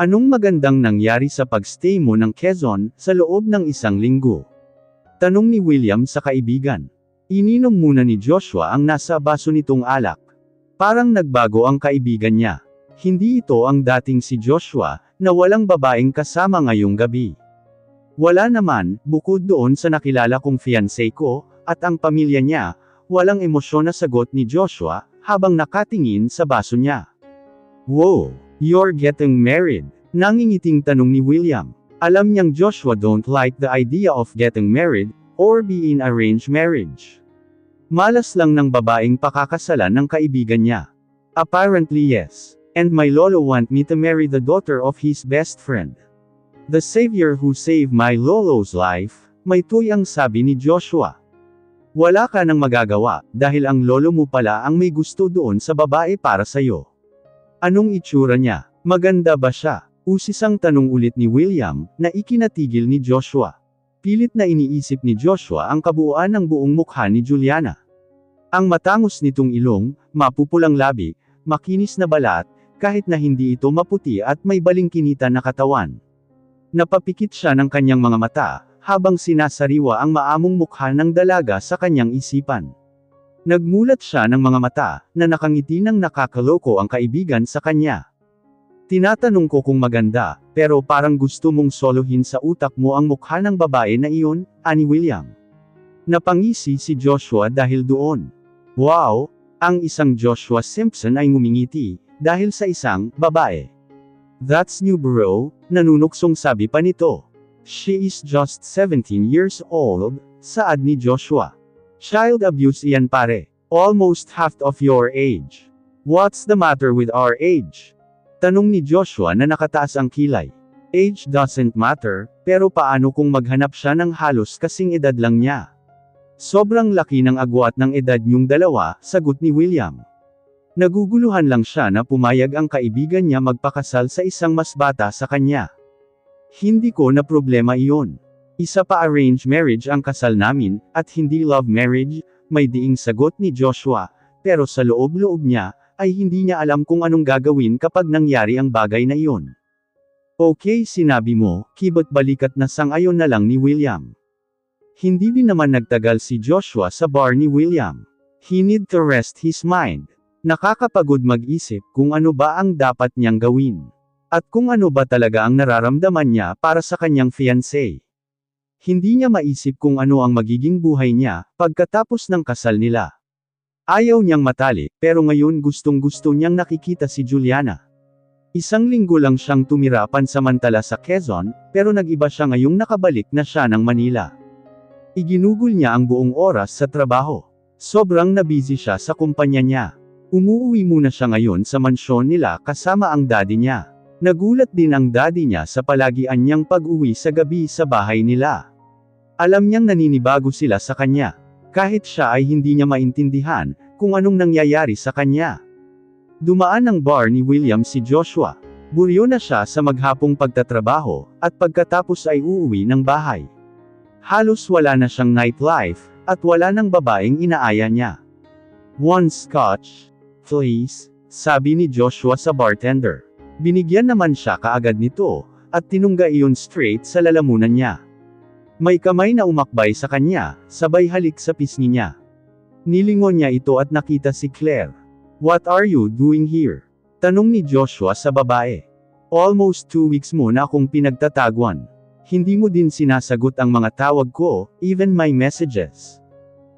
Anong magandang nangyari sa pagstay mo ng Quezon, sa loob ng 1 linggo? Tanong ni William sa kaibigan. Ininom muna ni Joshua ang nasa baso nitong alak. Parang nagbago ang kaibigan niya. Hindi ito ang dating si Joshua, na walang babaeng kasama ngayong gabi. Wala naman, bukod doon sa nakilala kong fiancé ko, at ang pamilya niya, walang emosyon na sagot ni Joshua, habang nakatingin sa baso niya. Wow, you're getting married? Nangingiting tanong ni William. Alam niyang Joshua don't like the idea of getting married, or be in arranged marriage. Malas lang ng babaeng pakakasalan ng kaibigan niya. Apparently yes. And my lolo want me to marry the daughter of his best friend. The savior who saved my lolo's life, may tuyang sabi ni Joshua. Wala ka nang magagawa, dahil ang lolo mo pala ang may gusto doon sa babae para sayo. Anong itsura niya? Maganda ba siya? Usisang tanong ulit ni William, na ikinatigil ni Joshua. Pilit na iniisip ni Joshua ang kabuuan ng buong mukha ni Juliana. Ang matangos nitong ilong, mapupulang labi, makinis na balat, kahit na hindi ito maputi at may balingkinitan na katawan. Napapikit siya ng kanyang mga mata, habang sinasariwa ang maamong mukha ng dalaga sa kanyang isipan. Nagmulat siya ng mga mata, na nakangiti ng nakakaloko ang kaibigan sa kanya. Tinatanong ko kung maganda, pero parang gusto mong solohin sa utak mo ang mukha ng babae na iyon, ani William. Napangisi si Joshua dahil doon. Wow! Ang isang Joshua Simpson ay ngumingiti, dahil sa isang babae. That's new bro, nanunuksong sabi pa nito. She is just 17 years old, saad ni Joshua. Child abuse iyan pare. Almost half of your age. What's the matter with our age? Tanong ni Joshua na nakataas ang kilay. Age doesn't matter, pero paano kung maghanap siya ng halos kasing edad lang niya? Sobrang laki ng agwat ng edad niyong dalawa, sagot ni William. Naguguluhan lang siya na pumayag ang kaibigan niya magpakasal sa isang mas bata sa kanya. Hindi ko na problema iyon. Isa pa arranged marriage ang kasal namin, at hindi love marriage, may diing sagot ni Joshua, pero sa loob-loob niya, ay hindi niya alam kung anong gagawin kapag nangyari ang bagay na iyon. Okay sinabi mo, kibot balikat na sang-ayon na lang ni William. Hindi din naman nagtagal si Joshua sa bar ni William. He need to rest his mind. Nakakapagod mag-isip kung ano ba ang dapat niyang gawin. At kung ano ba talaga ang nararamdaman niya para sa kanyang fiancé. Hindi niya maisip kung ano ang magiging buhay niya, pagkatapos ng kasal nila. Ayaw niyang matali, pero ngayon gustong-gusto niyang nakikita si Juliana. 1 linggo lang siyang tumira pansamantala sa Quezon, pero nag-iba siya ngayong nakabalik na siya ng Manila. Iginugol niya ang buong oras sa trabaho. Sobrang nabusy siya sa kumpanya niya. Umuuwi muna siya ngayon sa mansyon nila kasama ang daddy niya. Nagulat din ang daddy niya sa palagian niyang pag-uwi sa gabi sa bahay nila. Alam niyang naninibago sila sa kanya. Kahit siya ay hindi niya maintindihan, kung anong nangyayari sa kanya. Dumaan ang bar ni William si Joshua. Buryo na siya sa maghapong pagtatrabaho, at pagkatapos ay uuwi ng bahay. Halos wala na siyang nightlife, at wala nang babaeng inaaya niya. One scotch, please, sabi ni Joshua sa bartender. Binigyan naman siya kaagad nito, at tinungga iyon straight sa lalamunan niya. May kamay na umakbay sa kanya, sabay halik sa pisngi niya. Nilingon niya ito at nakita si Claire. What are you doing here? Tanong ni Joshua sa babae. Almost 2 weeks mo na akong pinagtatagwan. Hindi mo din sinasagot ang mga tawag ko, even my messages.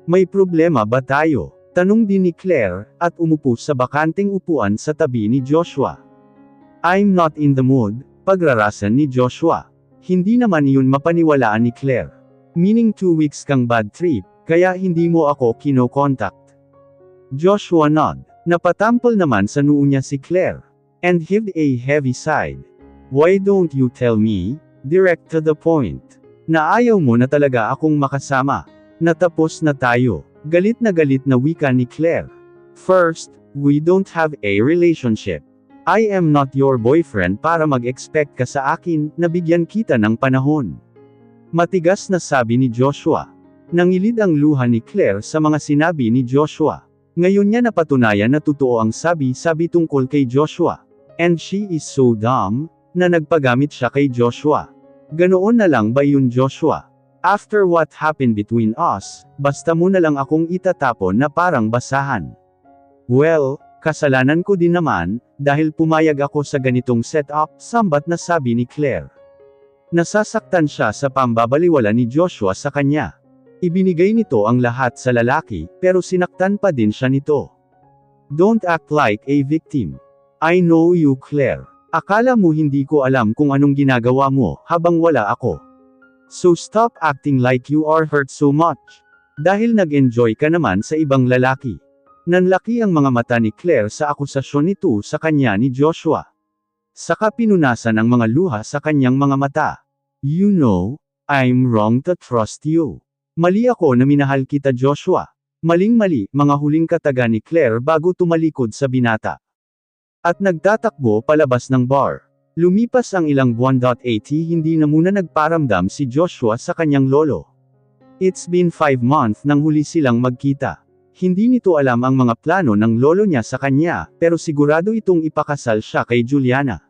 May problema ba tayo? Tanong din ni Claire, at umupo sa bakanting upuan sa tabi ni Joshua. I'm not in the mood, pagrarasan ni Joshua. Hindi naman iyon mapaniwalaan ni Claire. Meaning 2 weeks kang bad trip, kaya hindi mo ako kino-contact. Joshua nod. Napatampol naman sa noo niya si Claire. And heaved a heavy sigh. Why don't you tell me, direct to the point, na ayaw mo na talaga akong makasama. Natapos na tayo. Galit na wika ni Claire. First, we don't have a relationship. I am not your boyfriend para mag-expect ka sa akin, na bigyan kita ng panahon. Matigas na sabi ni Joshua. Nangilid ang luha ni Claire sa mga sinabi ni Joshua. Ngayon niya napatunayan na totoo ang sabi-sabi tungkol kay Joshua. And she is so dumb, na nagpagamit siya kay Joshua. Ganoon na lang ba yun, Joshua? After what happened between us, basta mo na lang akong itatapon na parang basahan. Well, kasalanan ko din naman, dahil pumayag ako sa ganitong setup, sambat na sabi ni Claire. Nasasaktan siya sa pambabaliwala ni Joshua sa kanya. Ibinigay nito ang lahat sa lalaki, pero sinaktan pa din siya nito. Don't act like a victim. I know you, Claire. Akala mo hindi ko alam kung anong ginagawa mo, habang wala ako. So stop acting like you are hurt so much. Dahil nag-enjoy ka naman sa ibang lalaki. Nanlaki ang mga mata ni Claire sa akusasyon nito sa kanya ni Joshua. Saka pinunasan ang mga luha sa kanyang mga mata. You know, I'm wrong to trust you. Mali ako na minahal kita, Joshua. Maling-mali, mga huling kataga ni Claire bago tumalikod sa binata. At nagtatakbo palabas ng bar. Lumipas ang ilang buwan. Hindi na muna nagparamdam si Joshua sa kanyang lolo. It's been 5 months nang huli silang magkita. Hindi nito alam ang mga plano ng lolo niya sa kanya, pero sigurado itong ipakasal siya kay Juliana.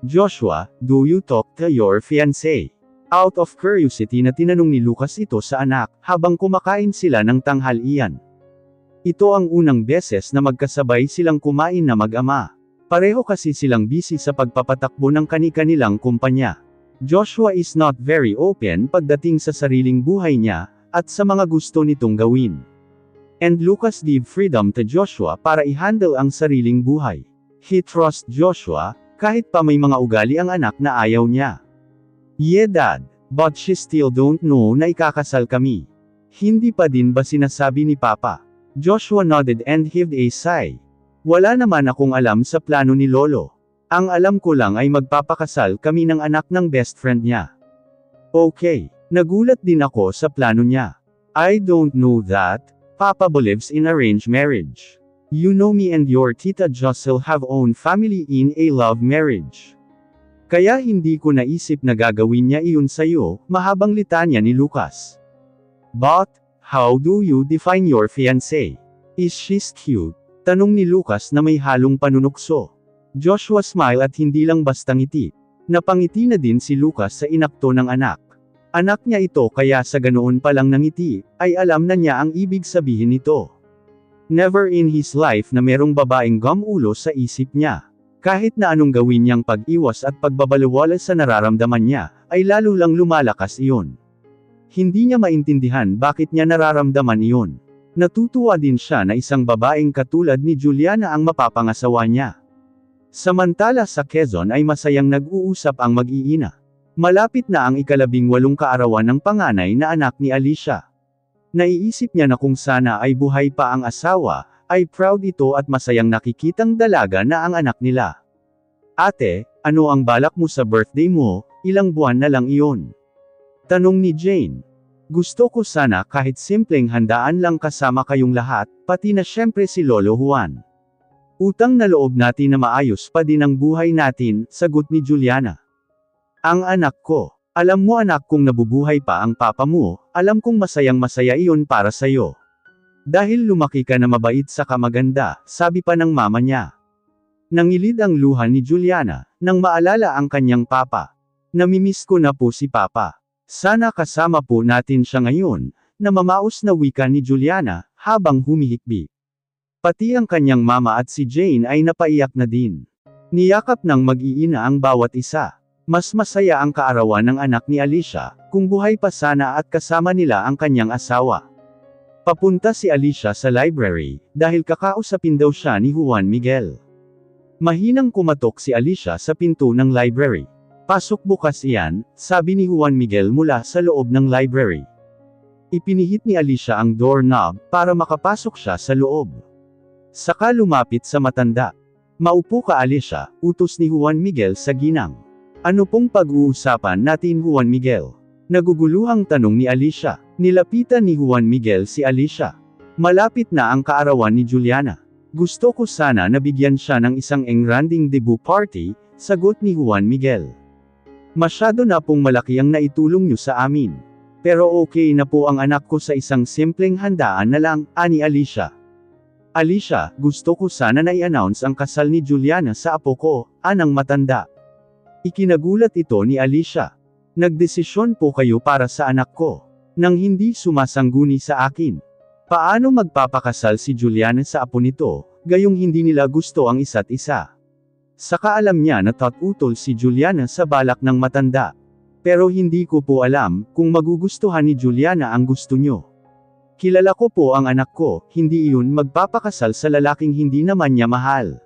Joshua, do you talk to your fiancé? Out of curiosity na tinanong ni Lucas ito sa anak, habang kumakain sila ng tanghalian. Ito ang unang beses na magkasabay silang kumain na mag-ama. Pareho kasi silang busy sa pagpapatakbo ng kani-kanilang kumpanya. Joshua is not very open pagdating sa sariling buhay niya, at sa mga gusto nitong gawin. And Lucas gave freedom to Joshua para i-handle ang sariling buhay. He trusts Joshua, kahit pa may mga ugali ang anak na ayaw niya. Yeah, Dad, but she still don't know na ikakasal kami. Hindi pa din ba sinasabi ni Papa? Joshua nodded and heaved a sigh. Wala naman akong alam sa plano ni Lolo. Ang alam ko lang ay magpapakasal kami ng anak ng best friend niya. Okay, nagulat din ako sa plano niya. I don't know that. Papa believes in arranged marriage. You know me and your Tita Josel have own family in a love marriage. Kaya hindi ko naisip na gagawin niya iyon sa'yo, mahabang litanya ni Lucas. But, how do you define your fiancé? Is she cute? Tanong ni Lucas na may halong panunukso. Joshua smile at hindi lang basta ngiti. Napangiti na din si Lucas sa inakto ng anak. Anak niya ito kaya sa ganoon pa lang nangiti, ay alam na niya ang ibig sabihin nito. Never in his life na merong babaeng gumulo sa isip niya. Kahit na anong gawin niyang pag-iwas at pagbabaliwala sa nararamdaman niya, ay lalo lang lumalakas iyon. Hindi niya maintindihan bakit niya nararamdaman iyon. Natutuwa din siya na isang babaeng katulad ni Juliana ang mapapangasawa niya. Samantala sa Quezon ay masayang nag-uusap ang mag-iina. Malapit na ang 18 kaarawan ng panganay na anak ni Alicia. Naiisip niya na kung sana ay buhay pa ang asawa, ay proud ito at masayang nakikitang dalaga na ang anak nila. Ate, ano ang balak mo sa birthday mo? Ilang buwan na lang iyon. Tanong ni Jane. Gusto ko sana kahit simpleng handaan lang kasama kayong lahat, pati na syempre si Lolo Juan. Utang na loob natin na maayos pa din ang buhay natin, sagot ni Juliana. Ang anak ko. Alam mo anak kung nabubuhay pa ang papa mo, alam kong masayang masaya iyon para sa'yo. Dahil lumaki ka na mabait saka maganda, sabi pa ng mama niya. Nangilid ang luha ni Juliana, nang maalala ang kanyang papa. Namimiss ko na po si papa. Sana kasama po natin siya ngayon, na mamaos na wika ni Juliana, habang humihikbi. Pati ang kanyang mama at si Jane ay napaiyak na din. Niyakap ng mag-iina ang bawat isa. Mas masaya ang kaarawan ng anak ni Alicia, kung buhay pa sana at kasama nila ang kanyang asawa. Papunta si Alicia sa library, dahil kakausapin daw siya ni Juan Miguel. Mahinang kumatok si Alicia sa pinto ng library. Pasok bukas iyan, sabi ni Juan Miguel mula sa loob ng library. Ipinihit ni Alicia ang doorknob, para makapasok siya sa loob. Saka lumapit sa matanda. Maupo ka Alicia, utos ni Juan Miguel sa ginang. Ano pong pag-uusapan natin Juan Miguel? Naguguluhang tanong ni Alicia. Nilapitan ni Juan Miguel si Alicia. Malapit na ang kaarawan ni Juliana. Gusto ko sana na bigyan siya ng isang engranding debut party, sagot ni Juan Miguel. Masyado na pong malaki ang naitulong niyo sa amin. Pero okay na po ang anak ko sa isang simpleng handaan na lang, ani Alicia. Alicia, gusto ko sana na i-announce ang kasal ni Juliana sa apo ko, anang matanda. Ikinagulat ito ni Alicia. Nagdesisyon po kayo para sa anak ko, nang hindi sumasangguni sa akin. Paano magpapakasal si Juliana sa apo nito, gayong hindi nila gusto ang isa't isa? Saka alam niya na tutol si Juliana sa balak ng matanda. Pero hindi ko po alam kung magugustuhan ni Juliana ang gusto nyo. Kilala ko po ang anak ko, hindi iyon magpapakasal sa lalaking hindi naman niya mahal.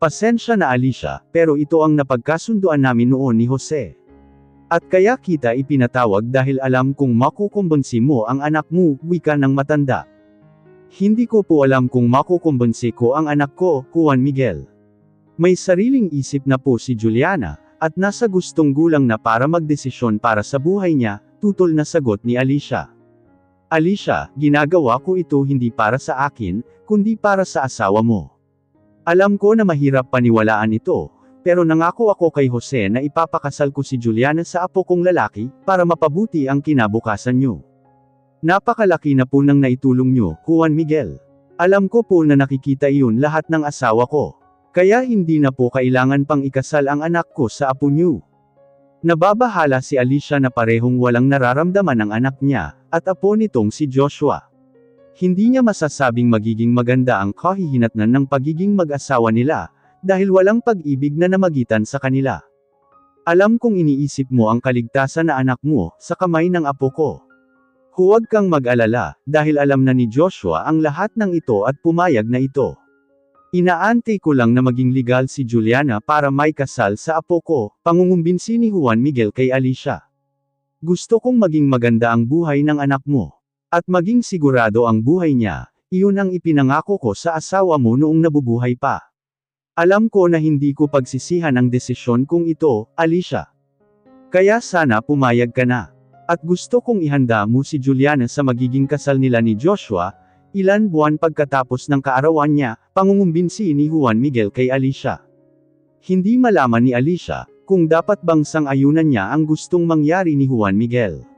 Pasensya na Alicia, pero ito ang napagkasunduan namin noon ni Jose. At kaya kita ipinatawag dahil alam kong makukumbinsi mo ang anak mo, wika ng matanda. Hindi ko po alam kung makukumbinsi ko ang anak ko, Juan Miguel. May sariling isip na po si Juliana, at nasa gustong gulang na para magdesisyon para sa buhay niya, tutol na sagot ni Alicia. Alicia, ginagawa ko ito hindi para sa akin, kundi para sa asawa mo. Alam ko na mahirap paniwalaan ito, pero nangako ako kay Jose na ipapakasal ko si Juliana sa apo kong lalaki, para mapabuti ang kinabukasan nyo. Napakalaki na po nang naitulong nyo, Juan Miguel. Alam ko po na nakikita iyon lahat ng asawa ko. Kaya hindi na po kailangan pang ikasal ang anak ko sa apo nyo. Nababahala si Alicia na parehong walang nararamdaman ang anak niya, at apo nitong si Joshua. Hindi niya masasabing magiging maganda ang kahihinatnan ng pagiging mag-asawa nila, dahil walang pag-ibig na namagitan sa kanila. Alam kong iniisip mo ang kaligtasan na anak mo, sa kamay ng apo ko. Huwag kang mag-alala, dahil alam na ni Joshua ang lahat ng ito at pumayag na ito. Inaantay ko lang na maging legal si Juliana para may kasal sa apo ko, pangungumbinsi ni Juan Miguel kay Alicia. Gusto kong maging maganda ang buhay ng anak mo. At maging sigurado ang buhay niya, iyon ang ipinangako ko sa asawa mo noong nabubuhay pa. Alam ko na hindi ko pagsisihan ang desisyon kong ito, Alicia. Kaya sana pumayag ka na. At gusto kong ihanda mo si Juliana sa magiging kasal nila ni Joshua, ilan buwan pagkatapos ng kaarawan niya, pangungumbinsi ni Juan Miguel kay Alicia. Hindi malaman ni Alicia, kung dapat bang sang-ayunan niya ang gustong mangyari ni Juan Miguel.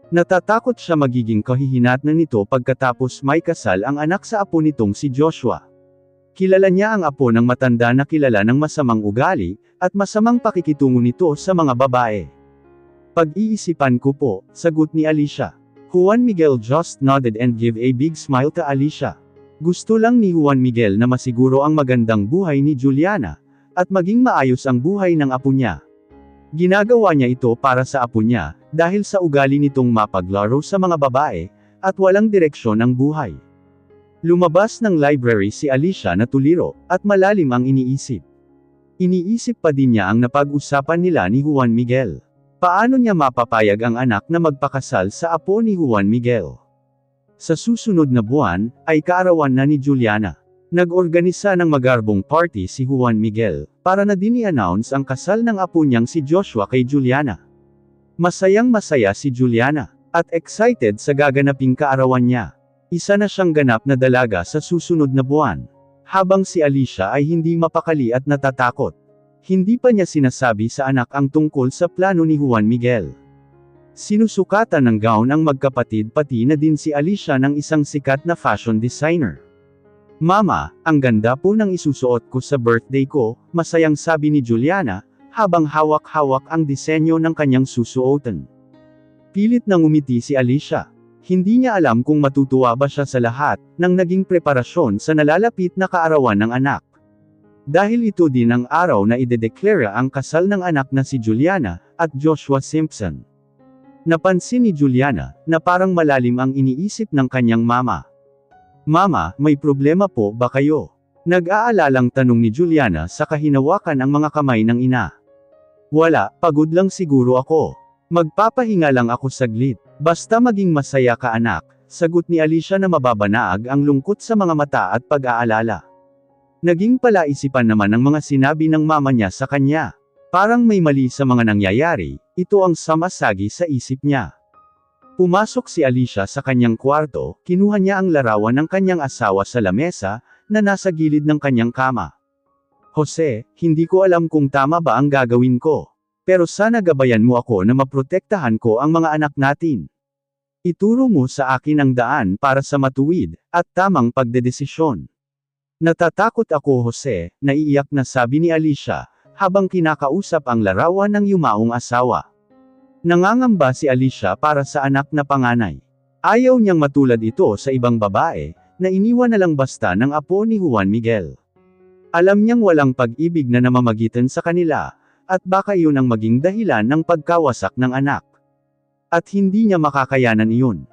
Natatakot siya magiging kahihinatnan nito pagkatapos may kasal ang anak sa apo nitong si Joshua. Kilala niya ang apo ng matanda na kilala ng masamang ugali, at masamang pakikitungo nito sa mga babae. Pag-iisipan ko po, sagot ni Alicia. Juan Miguel just nodded and gave a big smile to Alicia. Gusto lang ni Juan Miguel na masiguro ang magandang buhay ni Juliana, at maging maayos ang buhay ng apo niya. Ginagawa niya ito para sa apo niya, dahil sa ugali nitong mapaglaro sa mga babae, at walang direksyon ang buhay. Lumabas ng library si Alicia na tuliro, at malalim ang iniisip. Iniisip pa din niya ang napag-usapan nila ni Juan Miguel. Paano niya mapapayag ang anak na magpakasal sa apo ni Juan Miguel? Sa susunod na buwan, ay kaarawan na ni Juliana. Nag-organisa ng magarbong party si Juan Miguel, para na din i-announce ang kasal ng apo niyang si Joshua kay Juliana. Masayang masaya si Juliana, at excited sa gaganaping kaarawan niya. Isa na siyang ganap na dalaga sa susunod na buwan. Habang si Alicia ay hindi mapakali at natatakot. Hindi pa niya sinasabi sa anak ang tungkol sa plano ni Juan Miguel. Sinusukatan ng gown ang magkapatid pati na din si Alicia ng isang sikat na fashion designer. Mama, ang ganda po ng isusuot ko sa birthday ko, masayang sabi ni Juliana, habang hawak-hawak ang disenyo ng kanyang susuotan. Pilit nang umiti si Alicia. Hindi niya alam kung matutuwa ba siya sa lahat ng naging preparasyon sa nalalapit na kaarawan ng anak. Dahil ito din ang araw na idedeklara ang kasal ng anak na si Juliana at Joshua Simpson. Napansin ni Juliana na parang malalim ang iniisip ng kanyang mama. Mama, may problema po ba kayo? Nag-aalalang tanong ni Juliana sa kahinawakan ang mga kamay ng ina. Wala, pagod lang siguro ako. Magpapahinga lang ako saglit. Basta maging masaya ka anak, sagot ni Alicia na mababanaag ang lungkot sa mga mata at pag-aalala. Naging palaisipan naman ang mga sinabi ng mama niya sa kanya. Parang may mali sa mga nangyayari, ito ang samasagi sa isip niya. Pumasok si Alicia sa kanyang kwarto, kinuha niya ang larawan ng kanyang asawa sa lamesa, na nasa gilid ng kanyang kama. Jose, hindi ko alam kung tama ba ang gagawin ko. Pero sana gabayan mo ako na maprotektahan ko ang mga anak natin. Ituro mo sa akin ang daan para sa matuwid, at tamang pagdedesisyon. Natatakot ako Jose, naiiyak na sabi ni Alicia, habang kinakausap ang larawan ng yumaong asawa. Nangangamba si Alicia para sa anak na panganay. Ayaw niyang matulad ito sa ibang babae, na iniwan na lang basta ng apo ni Juan Miguel. Alam niyang walang pag-ibig na namamagitan sa kanila, at baka iyon ang maging dahilan ng pagkawasak ng anak. At hindi niya makakayanan iyon.